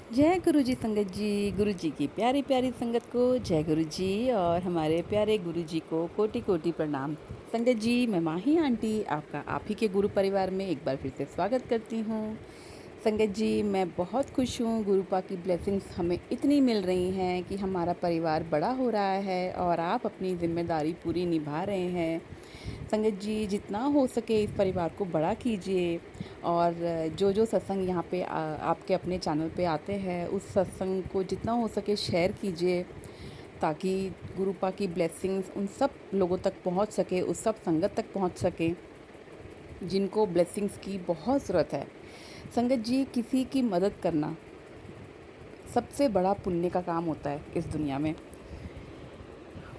जय गुरु जी संगत जी। गुरु जी की प्यारी प्यारी संगत को जय गुरु जी और हमारे प्यारे गुरु जी को कोटि कोटि प्रणाम। संगत जी, मैं माही आंटी आपका आप ही के गुरु परिवार में एक बार फिर से स्वागत करती हूँ। संगत जी, मैं बहुत खुश हूँ। गुरुपा की ब्लेसिंग्स हमें इतनी मिल रही हैं कि हमारा परिवार बड़ा हो रहा है और आप अपनी ज़िम्मेदारी पूरी निभा रहे हैं। संगत जी, जितना हो सके इस परिवार को बड़ा कीजिए और जो सत्संग यहाँ पे आपके अपने चैनल पे आते हैं उस सत्संग को जितना हो सके शेयर कीजिए, ताकि गुरुपा की ब्लेसिंग्स उन सब लोगों तक पहुँच सके, उस सब संगत तक पहुँच सके जिनको ब्लेसिंग्स की बहुत ज़रूरत है। संगत जी, किसी की मदद करना सबसे बड़ा पुण्य का काम होता है इस दुनिया में,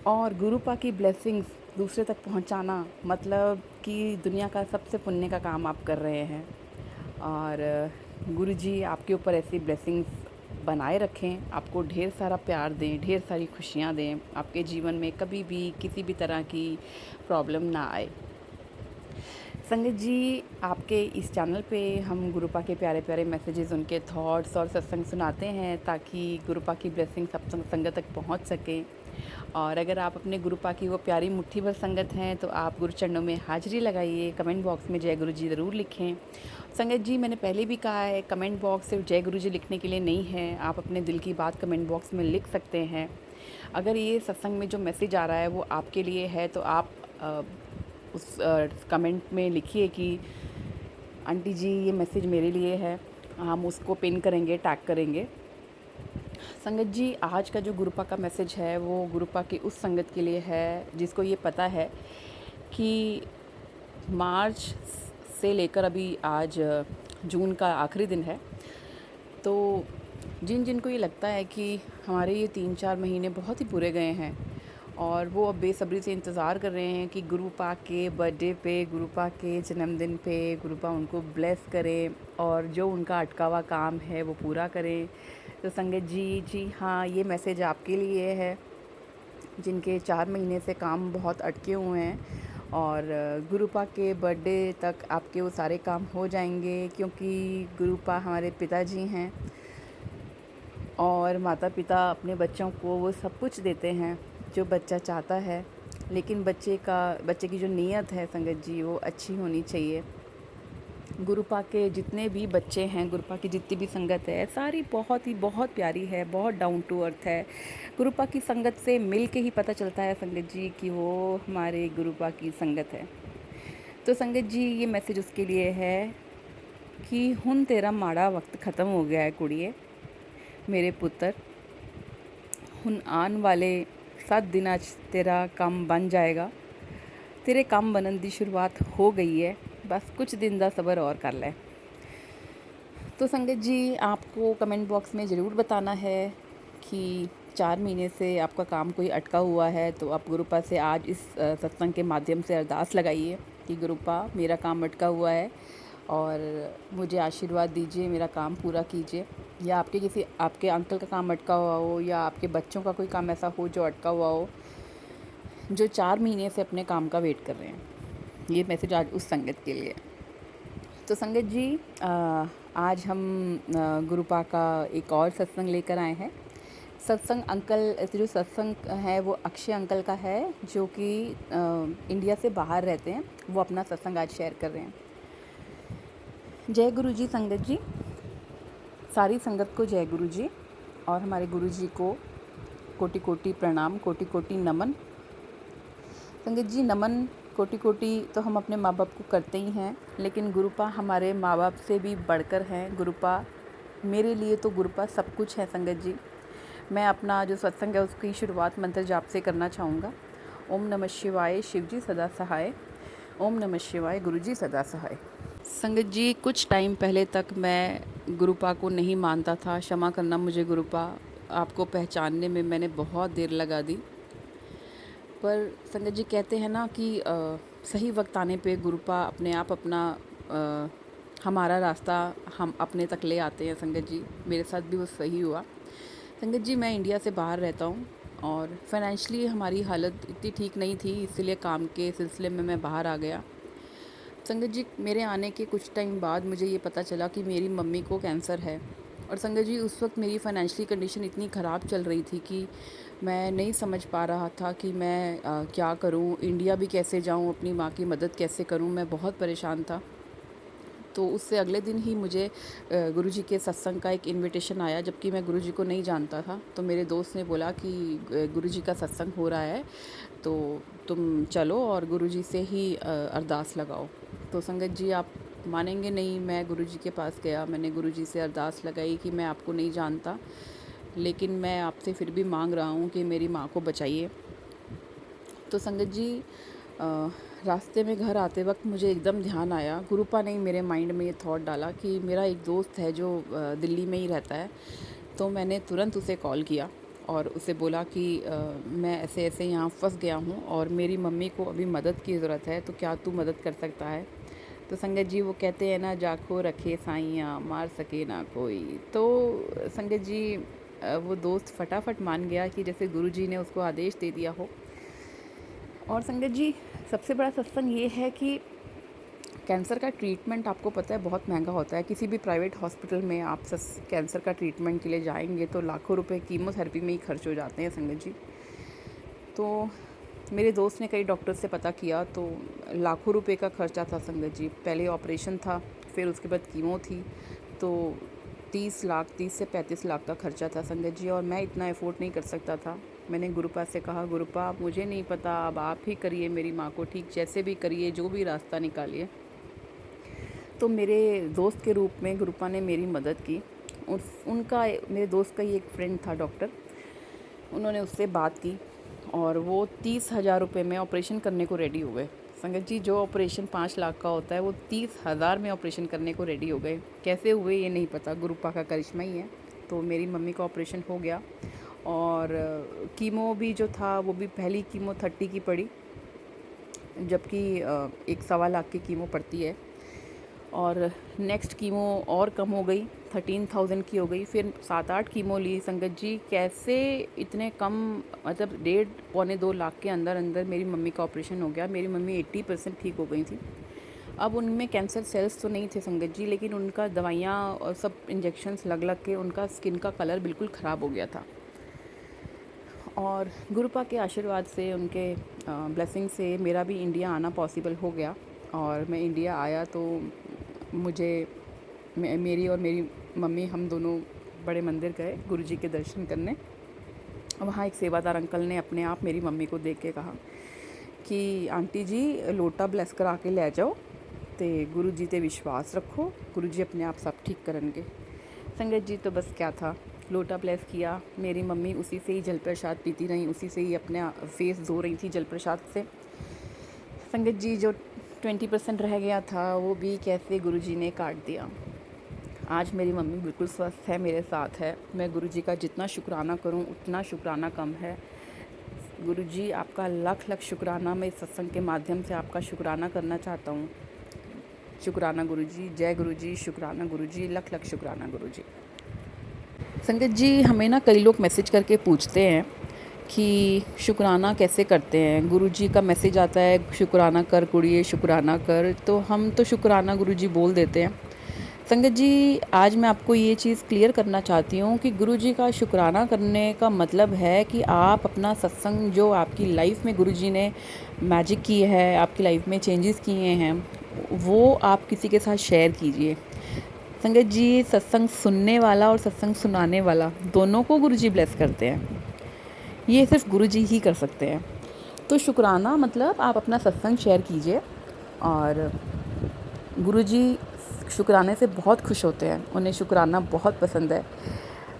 और गुरुपा की ब्लेसिंग्स दूसरे तक पहुंचाना मतलब कि दुनिया का सबसे पुण्य का काम आप कर रहे हैं। और गुरु जी आपके ऊपर ऐसी ब्लेसिंग्स बनाए रखें, आपको ढेर सारा प्यार दें, ढेर सारी खुशियाँ दें, आपके जीवन में कभी भी किसी भी तरह की प्रॉब्लम ना आए। संगत जी, आपके इस चैनल पे हम गुरुपा के प्यारे प्यारे मैसेजेस, उनके थॉट्स और सत्संग सुनाते हैं ताकि गुरुपा की ब्लेसिंग सब संगत तक पहुंच सके। और अगर आप अपने गुरुपा की वो प्यारी मुट्ठी भर संगत हैं तो आप गुरु चरणों में हाजिरी लगाइए, कमेंट बॉक्स में जय गुरु जी ज़रूर लिखें। संगत जी, मैंने पहले भी कहा है, कमेंट बॉक्स सिर्फ जय गुरु जी लिखने के लिए नहीं है, आप अपने दिल की बात कमेंट बॉक्स में लिख सकते हैं। अगर ये सत्संग में जो मैसेज आ रहा है वो आपके लिए है तो आप उस कमेंट में लिखिए कि आंटी जी ये मैसेज मेरे लिए है, हम उसको पिन करेंगे, टैग करेंगे। संगत जी, आज का जो गुरुपा का मैसेज है वो गुरुपा की उस संगत के लिए है जिसको ये पता है कि मार्च से लेकर अभी आज जून का आखिरी दिन है। तो जिनको ये लगता है कि हमारे ये 3-4 महीने बहुत ही बुरे गए हैं और वो अब बेसब्री से इंतज़ार कर रहे हैं कि गुरुपा के बर्थडे पे, गुरुपा के जन्मदिन पे गुरुपा उनको ब्लेस करे और जो उनका अटका हुआ काम है वो पूरा करें। तो संगत जी, जी हाँ, ये मैसेज आपके लिए है जिनके 4 महीने से काम बहुत अटके हुए हैं। और गुरुपा के बर्थडे तक आपके वो सारे काम हो जाएंगे, क्योंकि गुरुपा हमारे पिताजी हैं और माता पिता अपने बच्चों को वो सब कुछ देते हैं जो बच्चा चाहता है, लेकिन बच्चे की जो नीयत है संगत जी वो अच्छी होनी चाहिए। गुरुपा के जितने भी बच्चे हैं, गुरुपा की जितनी भी संगत है, सारी बहुत प्यारी है, बहुत डाउन टू अर्थ है। गुरुपा की संगत से मिल के ही पता चलता है संगत जी कि वो हमारे गुरुपा की संगत है। तो संगत जी, ये मैसेज उसके लिए है कि हुन तेरा माड़ा वक्त ख़त्म हो गया है कुड़िए, मेरे पुत्र। हुन आन वाले 7 दिनां 'ਚ तेरा काम बन जाएगा। तेरे काम बनन दी शुरुआत हो गई है, बस कुछ दिन दा सब्र और कर ले। तो संगत जी, आपको कमेंट बॉक्स में ज़रूर बताना है कि 4 महीने से आपका काम कोई अटका हुआ है, तो आप गुरुपा से आज इस सत्संग के माध्यम से अरदास लगाइए कि गुरुपा, मेरा काम अटका हुआ है और मुझे आशीर्वाद दीजिए, मेरा काम पूरा कीजिए। या आपके अंकल का काम अटका हुआ हो या आपके बच्चों का कोई काम ऐसा हो जो अटका हुआ हो, जो 4 महीने से अपने काम का वेट कर रहे हैं। ये मैसेज आज उस संगत के लिए। तो संगत जी, आज हम गुरुपा का एक और सत्संग लेकर आए हैं। सत्संग अंकल, जो सत्संग है वो अक्षय अंकल का है, जो कि इंडिया से बाहर रहते हैं। वो अपना सत्संग आज शेयर कर रहे हैं। जय गुरु जी संगत जी, सारी संगत को जय गुरु जी और हमारे गुरु जी को कोटि कोटि प्रणाम, कोटि कोटि नमन। संगत जी, नमन कोटि कोटि तो हम अपने माँ बाप को करते ही हैं, लेकिन गुरुपा हमारे माँ बाप से भी बढ़कर हैं। गुरुपा मेरे लिए तो गुरुपा सब कुछ है संगत जी। मैं अपना जो सत्संग है उसकी शुरुआत मंत्र जाप से करना चाहूँगा। ओम नमः शिवाय, शिव जी सदा सहाय। ओम नमः शिवाय, गुरु जी सदा सहाय। संगत जी, कुछ टाइम पहले तक मैं गुरुपा को नहीं मानता था। क्षमा करना मुझे गुरुपा, आपको पहचानने में मैंने बहुत देर लगा दी। पर संगत जी, कहते हैं ना कि सही वक्त आने पे गुरुपा अपने आप अपना हमारा रास्ता हम अपने तक ले आते हैं। संगत जी, मेरे साथ भी वो सही हुआ। संगत जी, मैं इंडिया से बाहर रहता हूँ और फाइनेंशियली हमारी हालत इतनी ठीक नहीं थी, इसीलिए काम के सिलसिले में मैं बाहर आ गया। संगत जी, मेरे आने के कुछ टाइम बाद मुझे ये पता चला कि मेरी मम्मी को कैंसर है और संगत जी उस वक्त मेरी फ़ाइनेंशियली कंडीशन इतनी ख़राब चल रही थी कि मैं नहीं समझ पा रहा था कि मैं क्या करूं, इंडिया भी कैसे जाऊं, अपनी माँ की मदद कैसे करूं। मैं बहुत परेशान था। तो उससे अगले दिन ही मुझे गुरुजी के सत्संग का एक इनविटेशन आया, जबकि मैं गुरुजी को नहीं जानता था। तो मेरे दोस्त ने बोला कि गुरुजी का सत्संग हो रहा है, तो तुम चलो और गुरुजी से ही अरदास लगाओ। तो संगत जी आप मानेंगे नहीं, मैं गुरुजी के पास गया, मैंने गुरुजी से अरदास लगाई कि मैं आपको नहीं जानता, लेकिन मैं आपसे फिर भी मांग रहा हूँ कि मेरी माँ को बचाइए। तो संगत जी रास्ते में घर आते वक्त मुझे एकदम ध्यान आया, गुरुपा ने मेरे माइंड में ये थॉट डाला कि मेरा एक दोस्त है जो दिल्ली में ही रहता है। तो मैंने तुरंत उसे कॉल किया और उसे बोला कि मैं ऐसे ऐसे यहाँ फंस गया हूँ और मेरी मम्मी को अभी मदद की ज़रूरत है, तो क्या तू मदद कर सकता है। तो संगत जी वो कहते हैं ना, जाको रखे साइयाँ मार सके ना कोई। तो संगत जी वो दोस्त फटाफट मान गया कि जैसे गुरुजी ने उसको आदेश दे दिया हो। और संगत जी सबसे बड़ा सत्संग ये है कि कैंसर का ट्रीटमेंट आपको पता है बहुत महंगा होता है। किसी भी प्राइवेट हॉस्पिटल में आप कैंसर का ट्रीटमेंट के लिए जाएंगे तो लाखों रुपए कीमोथेरेपी में ही खर्च हो जाते हैं संगत जी। तो मेरे दोस्त ने कई डॉक्टर से पता किया तो लाखों रुपए का खर्चा था संगत जी। पहले ऑपरेशन था, फिर उसके बाद कीमो थी, तो 30 से 35 लाख का खर्चा था संगत जी। और मैं इतना अफोर्ड नहीं कर सकता था। मैंने गुरुपा से कहा, गुरुपा मुझे नहीं पता, अब आप ही करिए मेरी माँ को ठीक, जैसे भी करिए, जो भी रास्ता निकालिए। तो मेरे दोस्त के रूप में गुरुपा ने मेरी मदद की। उनका मेरे दोस्त का ही एक फ्रेंड था डॉक्टर, उन्होंने उससे बात की और वो 30,000 रुपये में ऑपरेशन करने को रेडी हो गए। संगत जी जो ऑपरेशन 5 लाख का होता है वो 30,000 में ऑपरेशन करने को रेडी हो गए। कैसे हुए ये नहीं पता, गुरुपा का करिश्मा ही है। तो मेरी मम्मी का ऑपरेशन हो गया और कीमो भी जो था वो भी पहली कीमो 30 की पड़ी, जबकि 1.25 लाख की कीमो पड़ती है। और नेक्स्ट कीमो और कम हो गई, 13,000 की हो गई। फिर 7-8 कीमो ली संगत जी। कैसे इतने कम, मतलब 1.5-2 लाख के अंदर अंदर मेरी मम्मी का ऑपरेशन हो गया। मेरी मम्मी 80% ठीक हो गई थी। अब उनमें कैंसर सेल्स तो नहीं थे संगत जी, लेकिन उनका दवाइयाँ और सब इंजेक्शन्स लग लग के उनका स्किन का कलर बिल्कुल ख़राब हो गया था। और गुरुपा के आशीर्वाद से, उनके ब्लेसिंग से मेरा भी इंडिया आना पॉसिबल हो गया। और मैं इंडिया आया तो मुझे मेरी और मेरी मम्मी, हम दोनों बड़े मंदिर गए गुरुजी के दर्शन करने। वहाँ एक सेवादार अंकल ने अपने आप मेरी मम्मी को देख के कहा कि आंटी जी लोटा ब्लेस करा के ले जाओ, तो गुरु जी ते विश्वास रखो, गुरु जी अपने आप सब ठीक करेंगे। संगत जी तो बस क्या था, लोटा ब्लेस किया, मेरी मम्मी उसी से ही जल प्रसाद पीती रही, उसी से ही अपने फेस धो रही थी जल प्रसाद से। संगत जी जो 20% रह गया था वो भी कैसे गुरुजी ने काट दिया। आज मेरी मम्मी बिल्कुल स्वस्थ है, मेरे साथ है। मैं गुरुजी का जितना शुक्राना करूं उतना शुक्राना कम है। गुरुजी आपका लाख लाख शुक्राना, मैं इस सत्संग के माध्यम से आपका शुक्राना करना चाहता हूं। शुक्राना गुरुजी, जय गुरुजी, शुक्राना गुरुजी, लाख लाख शुक्राना गुरुजी। संगत जी हमें ना कई लोग मैसेज करके पूछते हैं कि शुक्राना कैसे करते हैं। गुरुजी का मैसेज आता है, शुक्राना कर कुड़िए, शुक्राना कर, तो हम तो शुक्राना गुरुजी बोल देते हैं। संगत जी आज मैं आपको ये चीज़ क्लियर करना चाहती हूँ कि गुरुजी का शुक्राना करने का मतलब है कि आप अपना सत्संग, जो आपकी लाइफ में गुरुजी ने मैजिक की है, आपकी लाइफ में चेंजेस किए हैं, वो आप किसी के साथ शेयर कीजिए। संगत जी सत्संग सुनने वाला और सत्संग सुनाने वाला दोनों को गुरुजी ब्लेस करते हैं, ये सिर्फ गुरुजी ही कर सकते हैं। तो शुक्राना मतलब आप अपना सत्संग शेयर कीजिए और गुरुजी शुक्राने से बहुत खुश होते हैं, उन्हें शुक्राना बहुत पसंद है।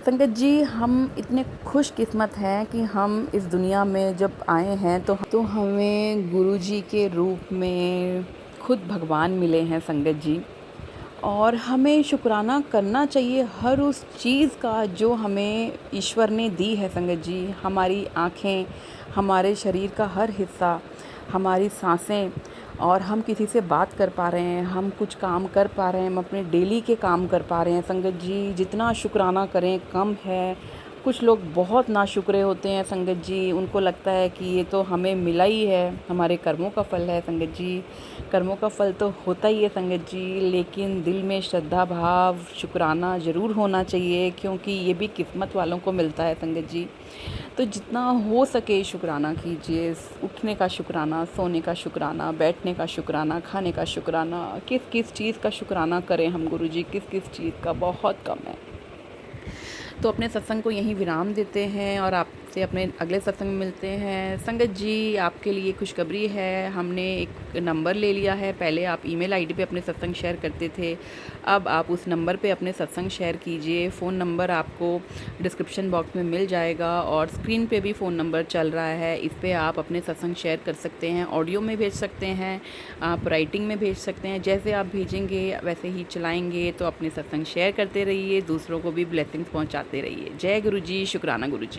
संगत जी हम इतने खुशकिस्मत हैं कि हम इस दुनिया में जब आए हैं तो हमें गुरुजी के रूप में खुद भगवान मिले हैं संगत जी। और हमें शुक्राना करना चाहिए हर उस चीज़ का जो हमें ईश्वर ने दी है संगत जी। हमारी आँखें, हमारे शरीर का हर हिस्सा, हमारी सांसें, और हम किसी से बात कर पा रहे हैं, हम कुछ काम कर पा रहे हैं, हम अपने डेली के काम कर पा रहे हैं। संगत जी जितना शुक्राना करें कम है। कुछ लोग बहुत नाशुक्रे होते हैं संगत जी, उनको लगता है कि ये तो हमें मिला ही है, हमारे कर्मों का फल है संगत जी। कर्मों का फल तो होता ही है संगत जी, लेकिन दिल में श्रद्धा भाव शुक्राना ज़रूर होना चाहिए, क्योंकि ये भी किस्मत वालों को मिलता है संगत जी। तो जितना हो सके शुक्राना कीजिए, उठने का शुक्राना, सोने का शुक्राना, बैठने का शुक्राना, खाने का शुक्राना। किस किस चीज़ का शुक्राना करें हम गुरुजी, किस किस चीज़ का, बहुत कम है। तो अपने सत्संग को यहीं विराम देते हैं और आपसे अपने अगले सत्संग में मिलते हैं। संगत जी, आपके लिए खुशखबरी है, हमने एक नंबर ले लिया है। पहले आप ईमेल आईडी पे अपने सत्संग शेयर करते थे, अब आप उस नंबर पे अपने सत्संग शेयर कीजिए। फ़ोन नंबर आपको डिस्क्रिप्शन बॉक्स में मिल जाएगा और स्क्रीन पे भी फ़ोन नंबर चल रहा है, इस पे आप अपने सत्संग शेयर कर सकते हैं। ऑडियो में भेज सकते हैं, आप राइटिंग में भेज सकते हैं, जैसे आप भेजेंगे वैसे ही चलाएँगे। तो अपने सत्संग शेयर करते रहिए, दूसरों को भी ब्लेसिंग्स पहुँचाते रहिए। जय गुरु जी, शुक्राना गुरु जी।